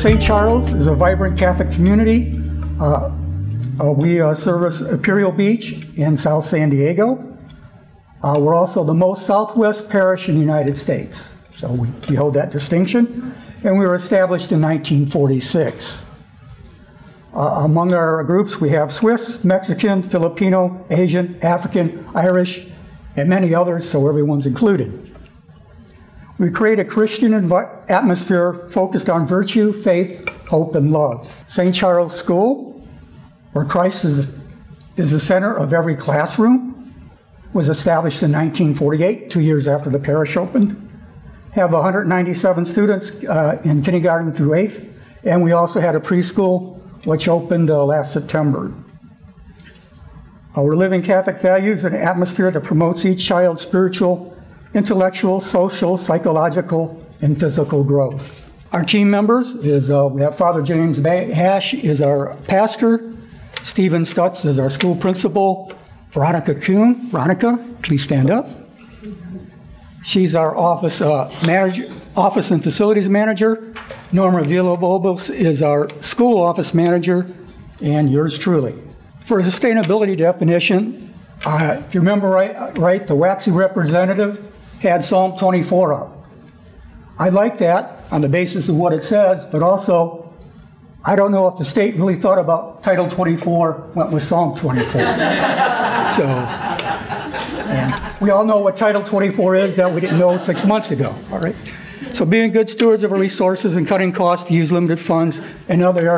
St. Charles is a vibrant Catholic community. We service Imperial Beach in South San Diego. We're also the most southwest parish in the United States, so we hold that distinction, and we were established in 1946. Among our groups, we have Swiss, Mexican, Filipino, Asian, African, Irish, and many others, so everyone's included. We create a Christian atmosphere focused on virtue, faith, hope, and love. St. Charles School, where Christ is the center of every classroom, was established in 1948, 2 years after the parish opened. Have 197 students in kindergarten through 8th, and we also had a preschool which opened last September. We're living Catholic values in an atmosphere that promotes each child's spiritual, intellectual, social, psychological, and physical growth. Our team members is, we have Father James Hash is our pastor, Stephen Stutz is our school principal, Veronica Kuhn, Veronica, please stand up. She's our office and facilities manager. Norma Villalobos is our school office manager, and yours truly. For a sustainability definition, if you remember right, the waxy representative had Psalm 24 up. I like that on the basis of what it says, but also, I don't know if the state really thought about Title 24 went with Psalm 24. So, and we all know what Title 24 is that we didn't know 6 months ago, all right? So being good stewards of our resources and cutting costs to use limited funds in other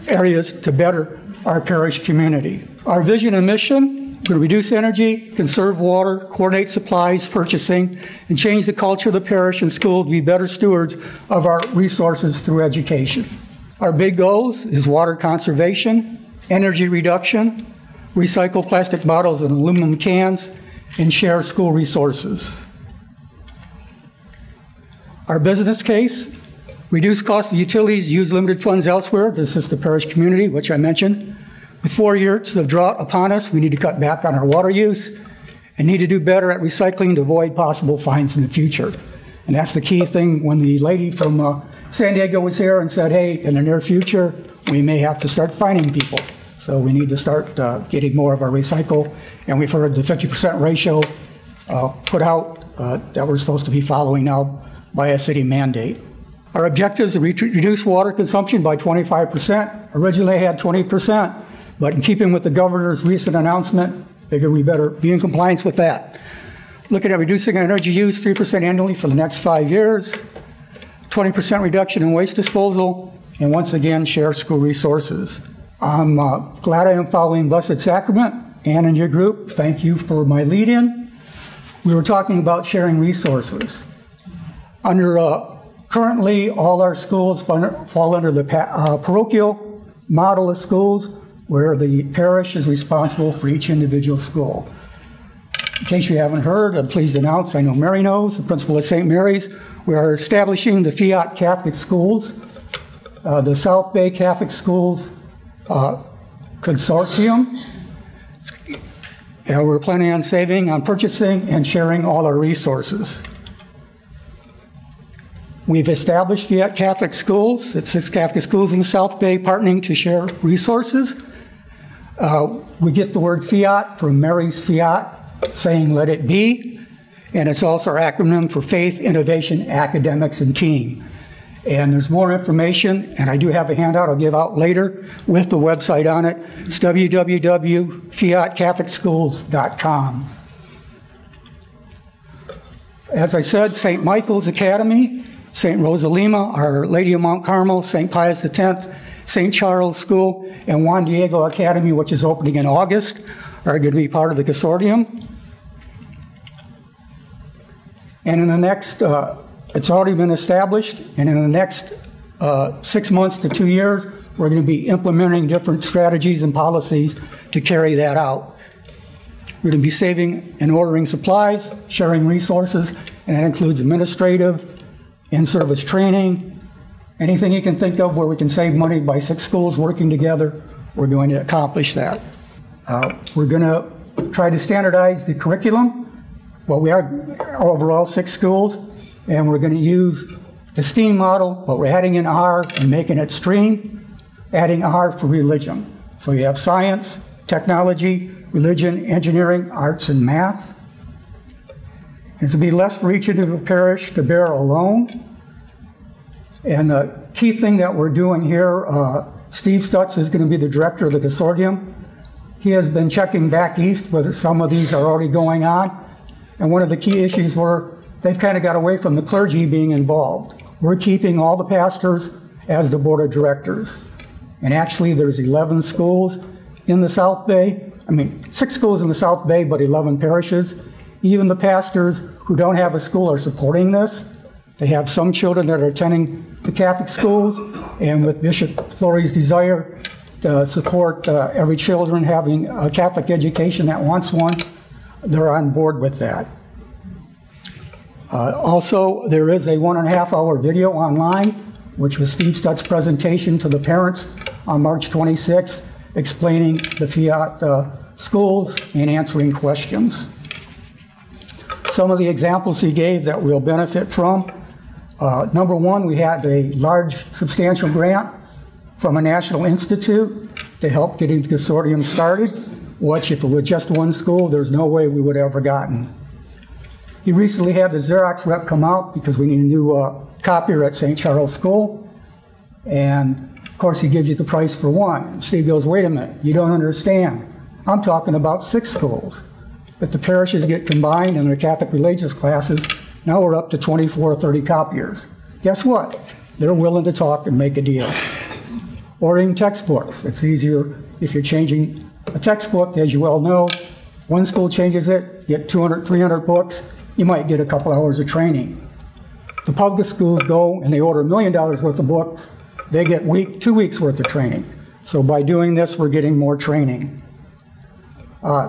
areas to better our parish community. Our vision and mission: to reduce energy, conserve water, coordinate supplies, purchasing, and change the culture of the parish and school to be better stewards of our resources through education. Our big goals is water conservation, energy reduction, recycle plastic bottles and aluminum cans, and share school resources. Our business case: reduce cost of utilities, use limited funds elsewhere to assist the parish community, which I mentioned. With 4 years of drought upon us, we need to cut back on our water use and need to do better at recycling to avoid possible fines in the future. And that's the key thing. When the lady from San Diego was here and said, hey, in the near future, we may have to start fining people. So we need to start getting more of our recycle. And we've heard the 50% ratio put out that we're supposed to be following now by a city mandate. Our objectives are to reduce water consumption by 25%. Originally I had 20%. But in keeping with the governor's recent announcement, figured we better be in compliance with that. Looking at reducing our energy use 3% annually for the next 5 years, 20% reduction in waste disposal, and once again, share school resources. I'm glad I am following Blessed Sacrament. And in your group, thank you for my lead-in. We were talking about sharing resources. Currently, all our schools fall under the parochial model of schools, where the parish is responsible for each individual school. In case you haven't heard, I'm pleased to announce, I know Mary knows, the principal of St. Mary's, we are establishing the Fiat Catholic Schools, the South Bay Catholic Schools Consortium. And we're planning on saving on purchasing and sharing all our resources. We've established Fiat Catholic Schools. It's 6 Catholic schools in the South Bay partnering to share resources. We get the word fiat from Mary's Fiat, saying let it be. And it's also our acronym for Faith, Innovation, Academics, and Team. And there's more information, and I do have a handout I'll give out later with the website on it. It's www.fiatcatholicschools.com. As I said, St. Michael's Academy, St. Rosalima, Our Lady of Mount Carmel, St. Pius X, St. Charles School, and Juan Diego Academy, which is opening in August, are going to be part of the consortium. And in the next, it's already been established, and in the next 6 months to 2 years, we're going to be implementing different strategies and policies to carry that out. We're going to be saving and ordering supplies, sharing resources, and that includes administrative, in-service training, anything you can think of where we can save money by 6 schools working together, we're going to accomplish that. We're going to try to standardize the curriculum. Well, we are overall 6 schools, and we're going to use the STEAM model, but we're adding in R and making it STREAM, adding R for religion. So you have science, technology, religion, engineering, arts, and math. It's to be less for each individual parish to bear alone. And the key thing that we're doing here, Steve Stutz is going to be the director of the consortium. He has been checking back east whether some of these are already going on. And one of the key issues were they've kind of got away from the clergy being involved. We're keeping all the pastors as the board of directors. And actually there's 11 schools in the South Bay. I mean, 6 schools in the South Bay, but 11 parishes. Even the pastors who don't have a school are supporting this. They have some children that are attending the Catholic schools, and with Bishop Fleury's desire to support every children having a Catholic education that wants one, they're on board with that. Also, there is a 1.5-hour video online, which was Steve Stutz's presentation to the parents on March 26th, explaining the Fiat schools and answering questions. Some of the examples he gave that we'll benefit from. Number one, we had a large, substantial grant from a national institute to help getting the consortium started, which if it was just one school, there's no way we would have ever gotten. He recently had the Xerox rep come out because we need a new copier at St. Charles School. And of course, he gives you the price for one. And Steve goes, wait a minute, you don't understand. I'm talking about 6 schools. If the parishes get combined in their Catholic religious classes, now we're up to 24 or 30 copiers. Guess what? They're willing to talk and make a deal. Ordering textbooks. It's easier if you're changing a textbook, as you well know. One school changes it, get 200, 300 books, you might get a couple hours of training. The public schools go and they order $1 million worth of books, they get 2 weeks worth of training. So by doing this, we're getting more training.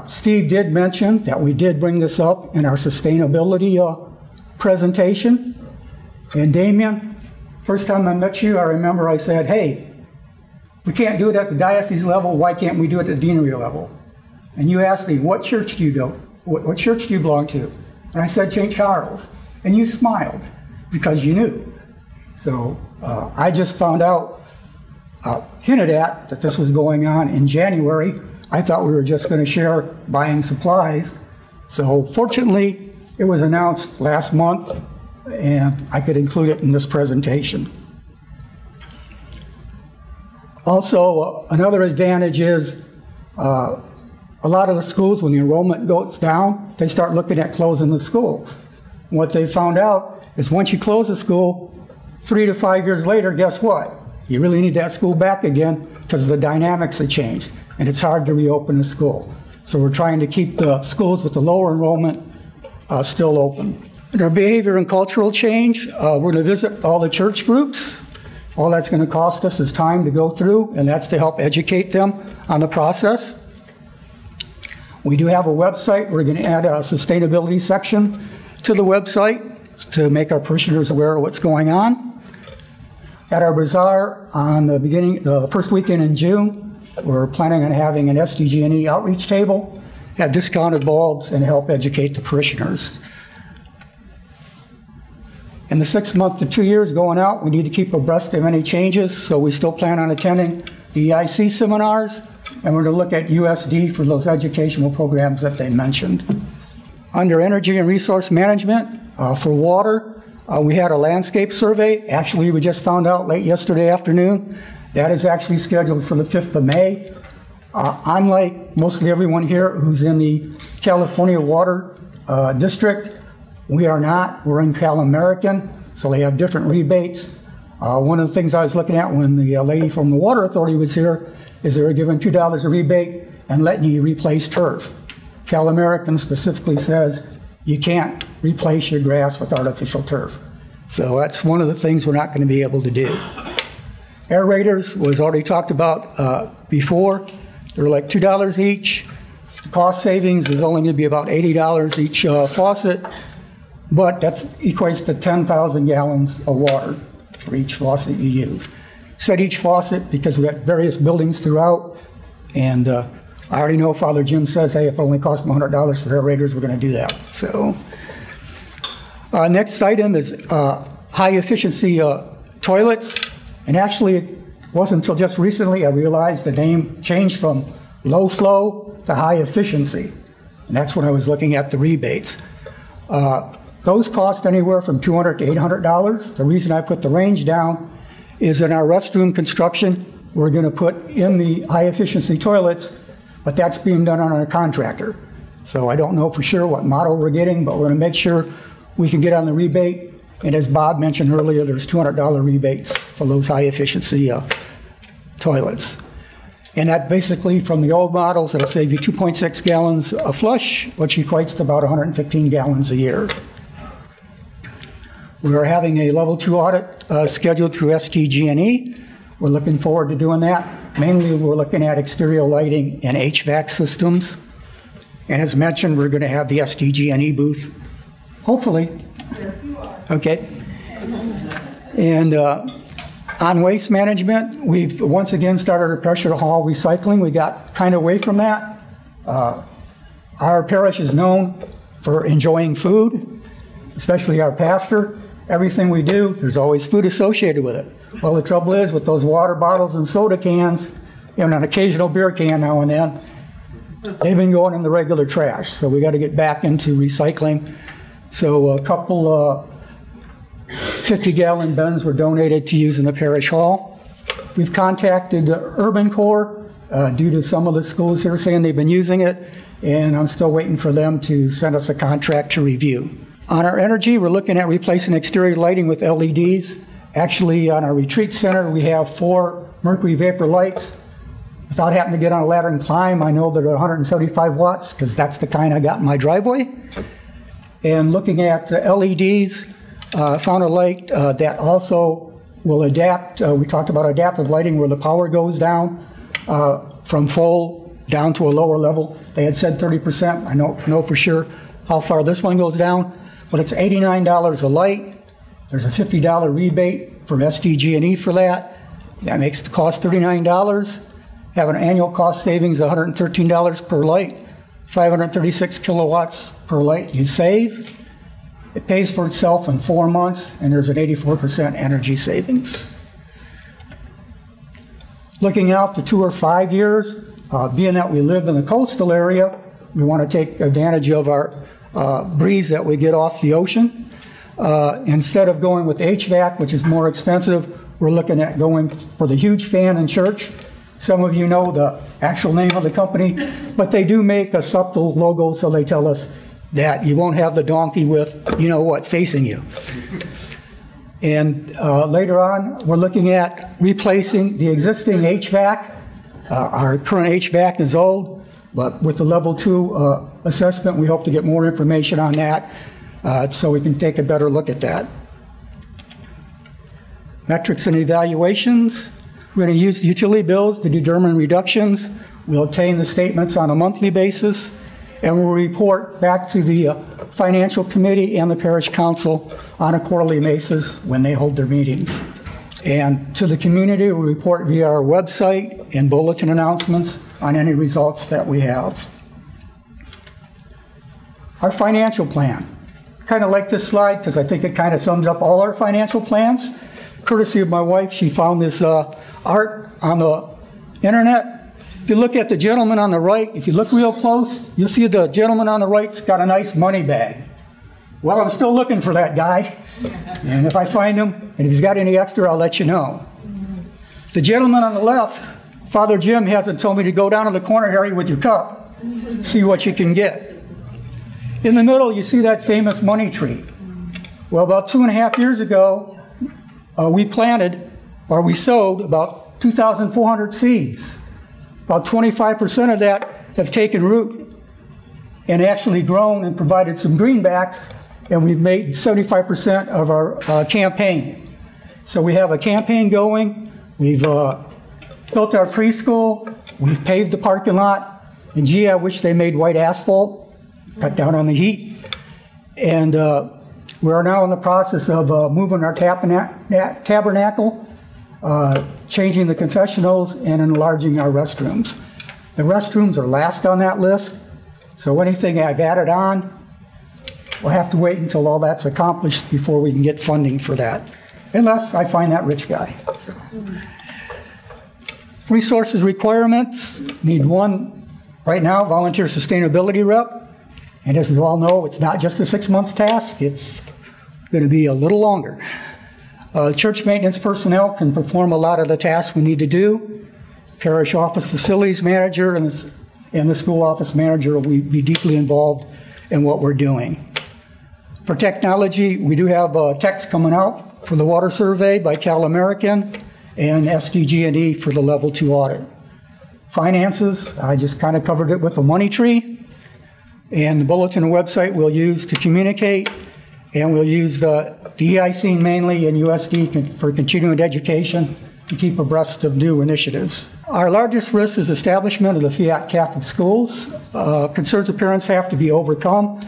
Steve did mention that we did bring this up in our sustainability presentation. And Damien, first time I met you, I remember I said, hey, we can't do it at the diocese level, why can't we do it at the deanery level? And you asked me, what church do you go? What church do you belong to? And I said, St. Charles. And you smiled because you knew. So I just found out, hinted at, that this was going on in January. I thought we were just going to share buying supplies. So fortunately, it was announced last month, and I could include it in this presentation. Also, another advantage is a lot of the schools, when the enrollment goes down, they start looking at closing the schools. And what they found out is once you close a school, 3 to 5 years later, guess what? You really need that school back again because the dynamics have changed, and it's hard to reopen a school. So we're trying to keep the schools with the lower enrollment still open. In our behavior and cultural change, we're going to visit all the church groups. All that's going to cost us is time to go through, and that's to help educate them on the process. We do have a website. We're going to add a sustainability section to the website to make our parishioners aware of what's going on. At our bazaar on the first weekend in June, we're planning on having an SDG&E outreach table, have discounted bulbs, and help educate the parishioners. In the 6 months to 2 years going out, we need to keep abreast of any changes, so we still plan on attending the EIC seminars, and we're going to look at USD for those educational programs that they mentioned. Under energy and resource management, for water, we had a landscape survey. Actually, we just found out late yesterday afternoon. That is actually scheduled for the 5th of May. Unlike mostly everyone here who's in the California Water District, we are not. We're in Cal American, so they have different rebates. One of the things I was looking at when the lady from the Water Authority was here is they were giving $2 a rebate and letting you replace turf. Cal American specifically says you can't replace your grass with artificial turf. So that's one of the things we're not going to be able to do. Aerators was already talked about before. They're like $2 each. The cost savings is only going to be about $80 each faucet, but that equates to 10,000 gallons of water for each faucet you use. Said each faucet because we got various buildings throughout, and I already know Father Jim says, hey, if it only costs them $100 for aerators, we're going to do that. So next item is how high-efficiency toilets. And actually, it wasn't until just recently I realized the name changed from low flow to high efficiency. And that's when I was looking at the rebates. Those cost anywhere from $200 to $800. The reason I put the range down is in our restroom construction, we're going to put in the high-efficiency toilets, but that's being done on a contractor. So I don't know for sure what model we're getting, but we're going to make sure we can get on the rebate. And as Bob mentioned earlier, there's $200 rebates for those high-efficiency toilets. And that basically, from the old models, it'll save you 2.6 gallons a flush, which equates to about 115 gallons a year. We're having a level 2 audit scheduled through SDG&E. We're looking forward to doing that. Mainly, we're looking at exterior lighting and HVAC systems. And as mentioned, we're going to have the SDG&E booth, hopefully. Yes, you are. Okay. And on waste management, we've once again started a pressure haul recycling. We got kind of away from that. Our parish is known for enjoying food, especially our pastor. Everything we do, there's always food associated with it. Well, the trouble is with those water bottles and soda cans, and an occasional beer can now and then, they've been going in the regular trash. So we got to get back into recycling. So a couple 50-gallon bins were donated to use in the parish hall. We've contacted the Urban Corps due to some of the schools here saying they've been using it, and I'm still waiting for them to send us a contract to review. On our energy, we're looking at replacing exterior lighting with LEDs. Actually, on our retreat center, we have 4 mercury vapor lights. Without having to get on a ladder and climb, I know they're 175 watts because that's the kind I got in my driveway. And looking at LEDs, found a light that also will adapt. We talked about adaptive lighting where the power goes down from full down to a lower level. They had said 30%. I don't know for sure how far this one goes down, but it's $89 a light. There's a $50 rebate from SDG&E for that. That makes the cost $39. Have an annual cost savings of $113 per light, 536 kilowatts per light you save. It pays for itself in 4 months, and there's an 84% energy savings. Looking out to 2 or 5 years, being that we live in the coastal area, we want to take advantage of our breeze that we get off the ocean. Instead of going with HVAC, which is more expensive, we're looking at going for the huge fan in church. Some of you know the actual name of the company, but they do make a subtle logo, so they tell us that you won't have the donkey with, you know what, facing you. And later on, we're looking at replacing the existing HVAC. Our current HVAC is old, but with the level 2 assessment, we hope to get more information on that so we can take a better look at that. Metrics and evaluations. We're going to use the utility bills to determine reductions. We'll obtain the statements on a monthly basis, and we'll report back to the Financial Committee and the Parish Council on a quarterly basis when they hold their meetings. And to the community, we report via our website and bulletin announcements on any results that we have. Our financial plan. Kind of like this slide because I think it kind of sums up all our financial plans. Courtesy of my wife, she found this art on the internet. If you look at the gentleman on the right, if you look real close, you'll see the gentleman on the right's got a nice money bag. Well, I'm still looking for that guy, and if I find him, and if he's got any extra, I'll let you know. The gentleman on the left, Father Jim hasn't told me to go down to the corner, Harry, with your cup, see what you can get. In the middle, you see that famous money tree. Well, about 2.5 years ago, we planted, or we sowed, about 2,400 seeds. About 25% of that have taken root and actually grown and provided some greenbacks, and we've made 75% of our campaign. So we have a campaign going. We've built our preschool. We've paved the parking lot. And gee, I wish they made white asphalt, cut down on the heat. And we are now in the process of moving our tabernacle, changing the confessionals, and enlarging our restrooms. The restrooms are last on that list, so anything I've added on we'll have to wait until all that's accomplished before we can get funding for that, unless I find that rich guy. So. Resources requirements, need one right now, volunteer sustainability rep. And as we all know, it's not just a 6-month task, it's going to be a little longer. Church maintenance personnel can perform a lot of the tasks we need to do. Parish office facilities manager and the school office manager will be deeply involved in what we're doing. For technology, we do have techs coming out for the water survey by Cal American and SDG&E for the level 2 audit. Finances, I just kind of covered it with the money tree. And the bulletin and website we'll use to communicate, and we'll use the EIC mainly and USD for continuing education to keep abreast of new initiatives. Our largest risk is establishment of the Fiat Catholic schools. Concerns of parents have to be overcome.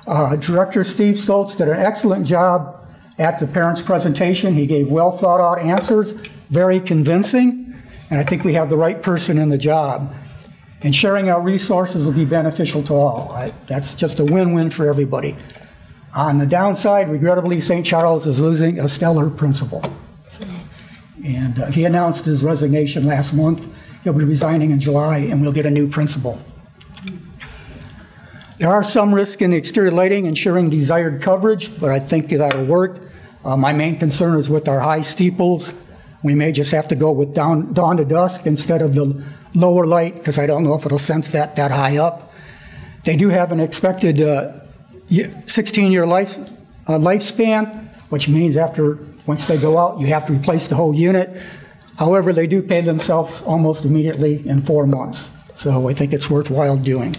Director Steve Stoltz did an excellent job at the parents' presentation. He gave well thought out answers, very convincing, and I think we have the right person in the job. And sharing our resources will be beneficial to all. That's just a win-win for everybody. On the downside, regrettably, St. Charles is losing a stellar principal. And he announced his resignation last month. He'll be resigning in July, and we'll get a new principal. There are some risks in the exterior lighting, ensuring desired coverage, but I think that'll work. My main concern is with our high steeples. We may just have to go with dawn to dusk instead of the lower light, because I don't know if it'll sense that high up. They do have an expected 16-year lifespan, which means once they go out, you have to replace the whole unit. However, they do pay themselves almost immediately in 4 months. So I think it's worthwhile doing.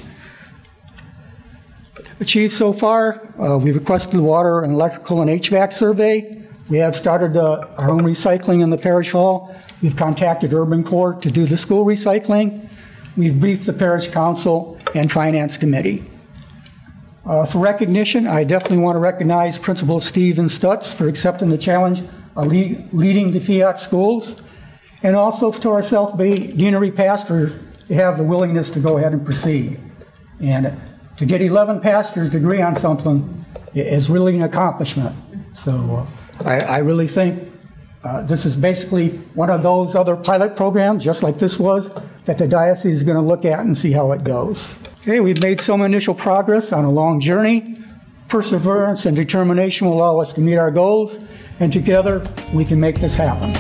Achieved so far, we requested the water and electrical and HVAC survey. We have started our own recycling in the parish hall. We've contacted Urban Corps to do the school recycling. We've briefed the parish council and finance committee. For recognition, I definitely want to recognize Principal Steven Stutz for accepting the challenge of leading the Fiat schools, and also to our South Bay deanery pastors to have the willingness to go ahead and proceed. And to get 11 pastors to agree on something is really an accomplishment. So I really think this is basically one of those other pilot programs, just like this was, that the diocese is going to look at and see how it goes. Okay, we've made some initial progress on a long journey. Perseverance and determination will allow us to meet our goals, and together we can make this happen.